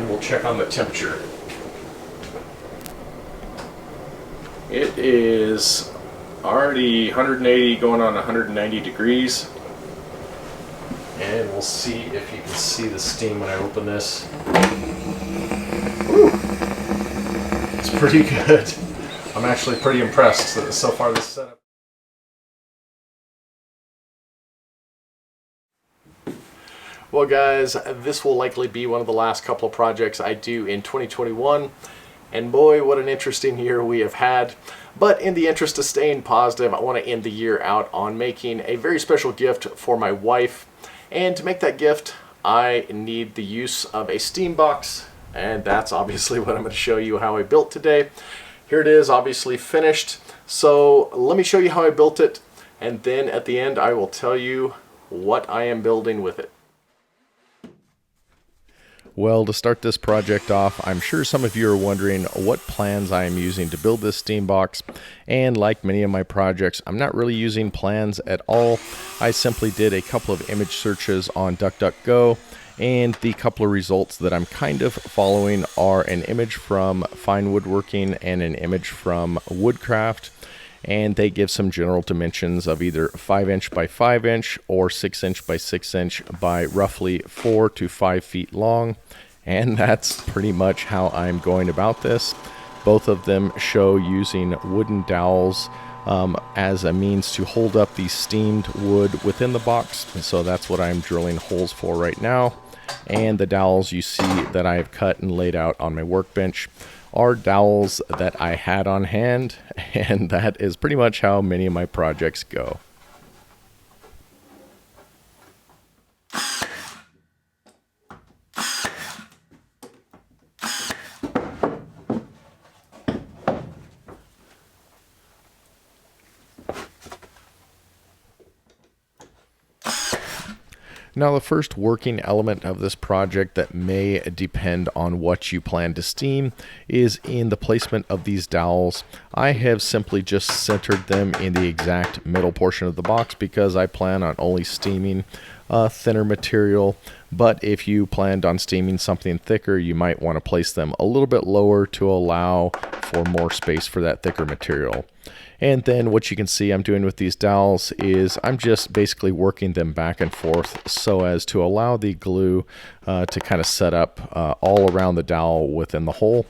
and we'll check on the temperature. It is already 180 going on 190 degrees. And we'll see if you can see the steam when I open this. Woo! It's pretty good. I'm actually pretty impressed so far this setup. Well guys, this will likely be one of the last couple of projects I do in 2021. And boy, what an interesting year we have had. But in the interest of staying positive, I want to end the year out on making a very special gift for my wife. And to make that gift, I need the use of a steam box. And that's obviously what I'm going to show you how I built today. Here it is, obviously finished. So let me show you how I built it. And then at the end, I will tell you what I am building with it. Well, to start this project off, I'm sure some of you are wondering what plans I am using to build this steam box. And like many of my projects, I'm not really using plans at all. I simply did a couple of image searches on DuckDuckGo, and the couple of results that I'm kind of following are an image from Fine Woodworking and an image from Woodcraft. And they give some general dimensions of either 5" by 5" or 6" by 6" by roughly 4 to 5 feet long. And that's pretty much how I'm going about this. Both of them show using wooden dowels as a means to hold up the steamed wood within the box. And so that's what I'm drilling holes for right now. And the dowels you see that I have cut and laid out on my workbench are dowels that I had on hand, and that is pretty much how many of my projects go. Now, the first working element of this project that may depend on what you plan to steam is in the placement of these dowels. I have simply just centered them in the exact middle portion of the box because I plan on only steaming thinner material. But if you planned on steaming something thicker, you might want to place them a little bit lower to allow for more space for that thicker material. And then what you can see I'm doing with these dowels is I'm just basically working them back and forth so as to allow the glue to kind of set up all around the dowel within the hole.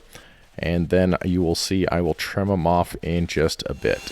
And then you will see I will trim them off in just a bit.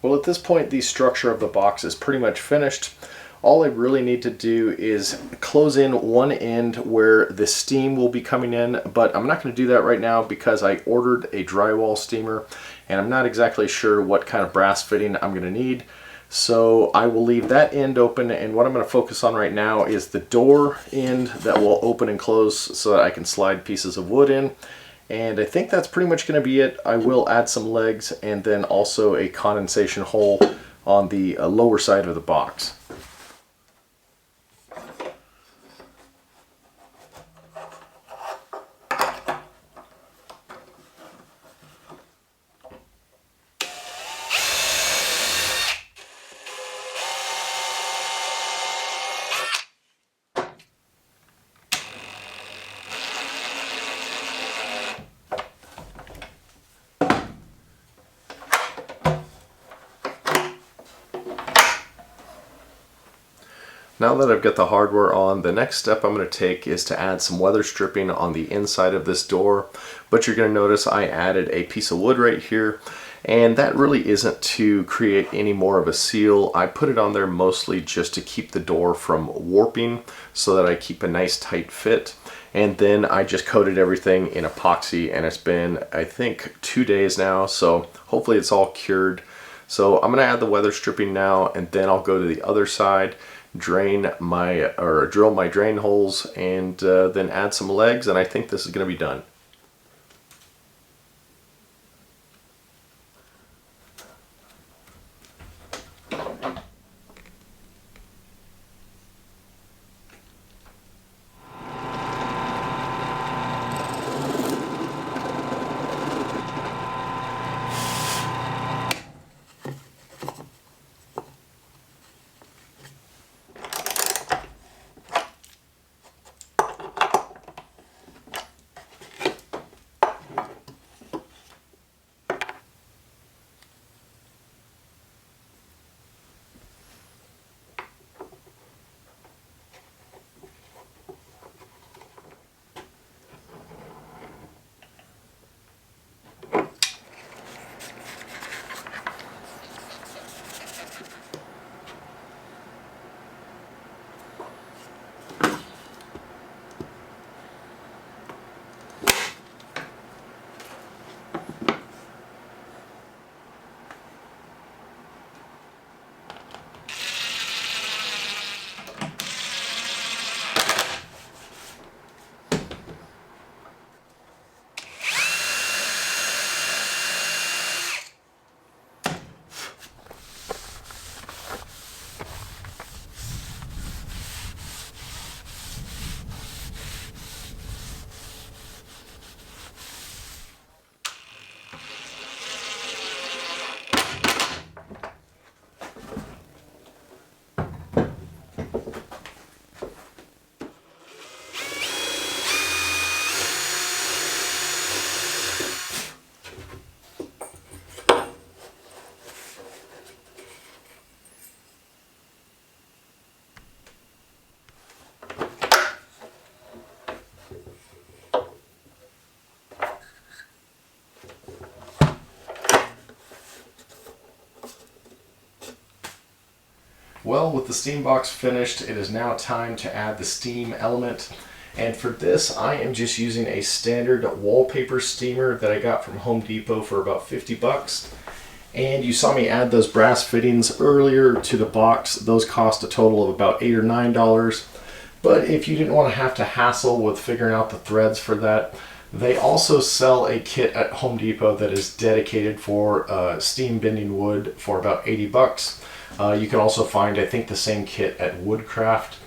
Well, at this point, the structure of the box is pretty much finished. All I really need to do is close in one end where the steam will be coming in, but I'm not going to do that right now because I ordered a drywall steamer and I'm not exactly sure what kind of brass fitting I'm going to need. So I will leave that end open, and what I'm going to focus on right now is the door end that will open and close so that I can slide pieces of wood in. And I think that's pretty much going to be it. I will add some legs and then also a condensation hole on the lower side of the box. Now that I've got the hardware on, the next step I'm going to take is to add some weather stripping on the inside of this door. But you're going to notice I added a piece of wood right here, and that really isn't to create any more of a seal. I put it on there mostly just to keep the door from warping so that I keep a nice tight fit. And then I just coated everything in epoxy, and it's been, I think, 2 days now, so hopefully it's all cured. So I'm going to add the weather stripping now, and then I'll go to the other side, drill my drain holes, and then add some legs, and I think this is going to be done. Well, with the steam box finished, it is now time to add the steam element. And for this, I am just using a standard wallpaper steamer that I got from Home Depot for about 50 bucks. And you saw me add those brass fittings earlier to the box. Those cost a total of about $8 or $9. But if you didn't want to have to hassle with figuring out the threads for that, they also sell a kit at Home Depot that is dedicated for steam bending wood for about 80 bucks. You can also find, I think, the same kit at Woodcraft.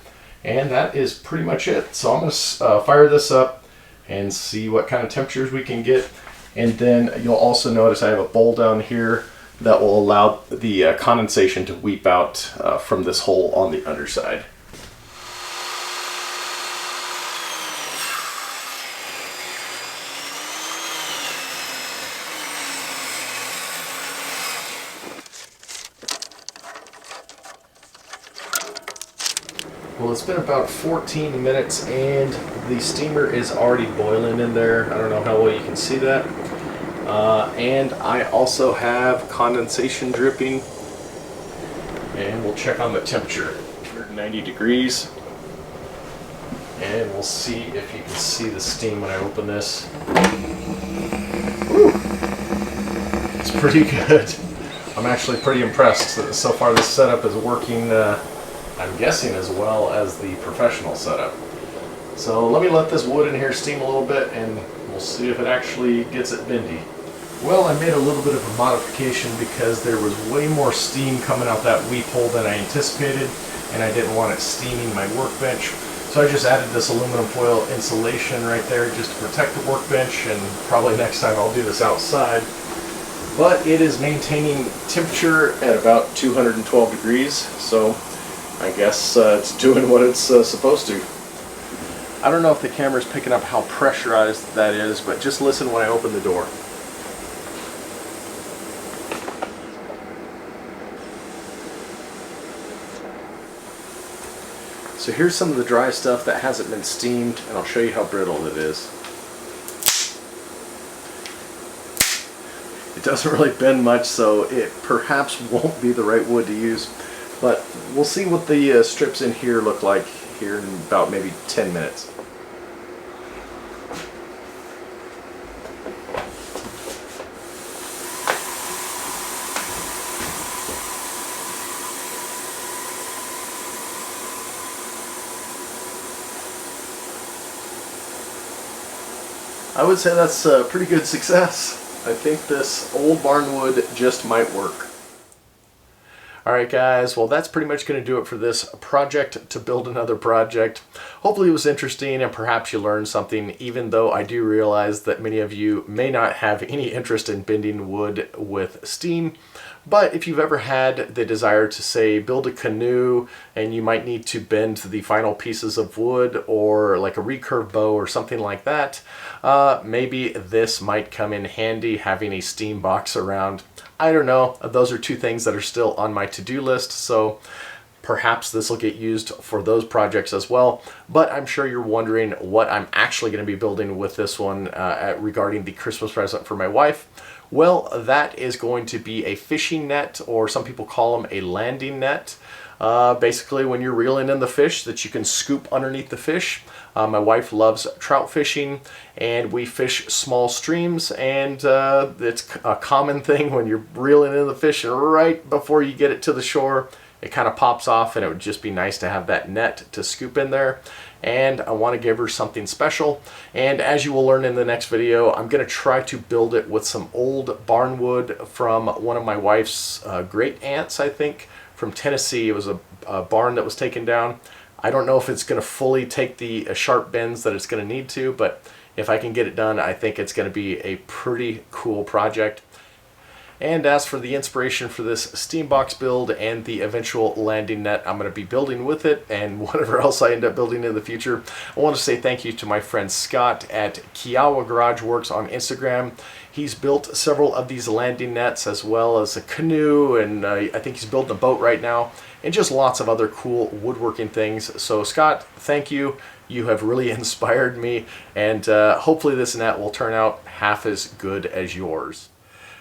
And that is pretty much it. So I'm going to fire this up and see what kind of temperatures we can get. And then you'll also notice I have a bowl down here that will allow the condensation to weep out from this hole on the underside. Well, it's been about 14 minutes and the steamer is already boiling in there. I don't know how well you can see that. And I also have condensation dripping. And we'll check on the temperature. 190 degrees. And we'll see if you can see the steam when I open this. Woo! It's pretty good. I'm actually pretty impressed that so far this setup is working, I'm guessing, as well as the professional setup. So let me let this wood in here steam a little bit and we'll see if it actually gets it bendy. Well, I made a little bit of a modification because there was way more steam coming out that weep hole than I anticipated, and I didn't want it steaming my workbench. So I just added this aluminum foil insulation right there just to protect the workbench, and probably next time I'll do this outside. But it is maintaining temperature at about 212 degrees, so I guess it's doing what it's supposed to. I don't know if the camera's picking up how pressurized that is, but just listen when I open the door. So here's some of the dry stuff that hasn't been steamed, and I'll show you how brittle it is. It doesn't really bend much, so it perhaps won't be the right wood to use, but we'll see what the strips in here look like here in about maybe 10 minutes. I would say that's a pretty good success. I think this old barn wood just might work. Alright guys, well that's pretty much going to do it for this project to build another project. Hopefully it was interesting and perhaps you learned something, even though I do realize that many of you may not have any interest in bending wood with steam. But if you've ever had the desire to, say, build a canoe and you might need to bend the final pieces of wood, or like a recurve bow or something like that, maybe this might come in handy, having a steam box around. I don't know. Those are two things that are still on my to-do list, so perhaps this will get used for those projects as well. But I'm sure you're wondering what I'm actually going to be building with this one regarding the Christmas present for my wife. Well, that is going to be a fishing net, or some people call them a landing net. Basically, when you're reeling in the fish, that you can scoop underneath the fish. My wife loves trout fishing, and we fish small streams, and it's a common thing when you're reeling in the fish, and right before you get it to the shore, it kind of pops off, and it would just be nice to have that net to scoop in there. And I want to give her something special, and as you will learn in the next video, I'm going to try to build it with some old barn wood from one of my wife's great aunts, I think, from Tennessee. It was a barn that was taken down. I don't know if it's going to fully take the sharp bends that it's going to need to, but if I can get it done, I think it's going to be a pretty cool project. And as for the inspiration for this steam box build and the eventual landing net I'm going to be building with it, and whatever else I end up building in the future, I want to say thank you to my friend Scott at Kiowa Garage Works on Instagram. He's built several of these landing nets, as well as a canoe, and I think he's building a boat right now, and just lots of other cool woodworking things. So Scott, thank you. You have really inspired me, and hopefully this net will turn out half as good as yours.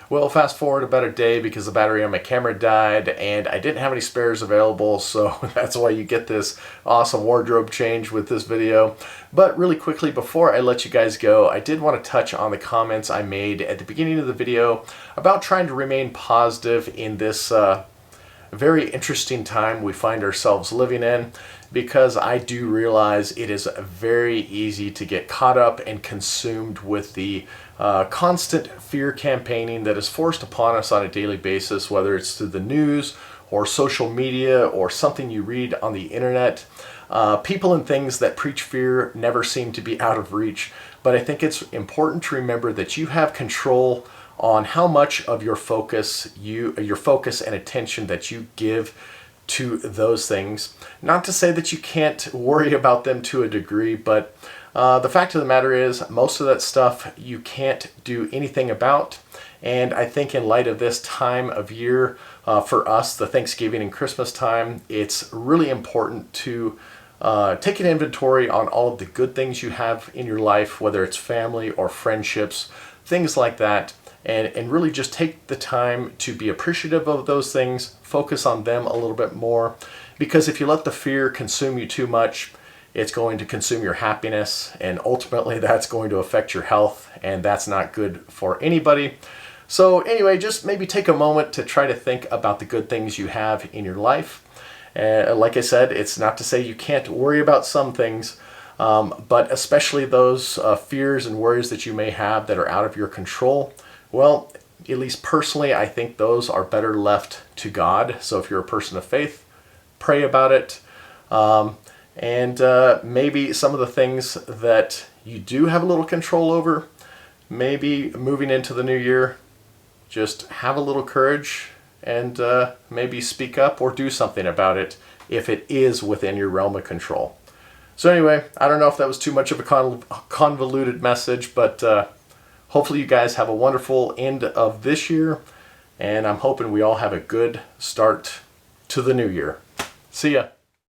Well, fast forward about a day because the battery on my camera died and I didn't have any spares available, so that's why you get this awesome wardrobe change with this video. But really quickly, before I let you guys go, I did want to touch on the comments I made at the beginning of the video about trying to remain positive in this very interesting time we find ourselves living in, because I do realize it is very easy to get caught up and consumed with the constant fear campaigning that is forced upon us on a daily basis, whether it's through the news or social media or something you read on the internet. People and things that preach fear never seem to be out of reach, but I think it's important to remember that you have control on how much of your focus and attention that you give to those things. Not to say that you can't worry about them to a degree, but the fact of the matter is most of that stuff you can't do anything about. And I think in light of this time of year, for us, the Thanksgiving and Christmas time, it's really important to take an inventory on all of the good things you have in your life, whether it's family or friendships, things like that. And really just take the time to be appreciative of those things, focus on them a little bit more, because if you let the fear consume you too much, it's going to consume your happiness, and ultimately that's going to affect your health, and that's not good for anybody. So anyway, just maybe take a moment to try to think about the good things you have in your life. Like I said, it's not to say you can't worry about some things, but especially those fears and worries that you may have that are out of your control. Well, at least personally, I think those are better left to God. So if you're a person of faith, pray about it. And maybe some of the things that you do have a little control over, maybe moving into the new year, just have a little courage and maybe speak up or do something about it if it is within your realm of control. So anyway, I don't know if that was too much of a convoluted message, but hopefully you guys have a wonderful end of this year, and I'm hoping we all have a good start to the new year. See ya.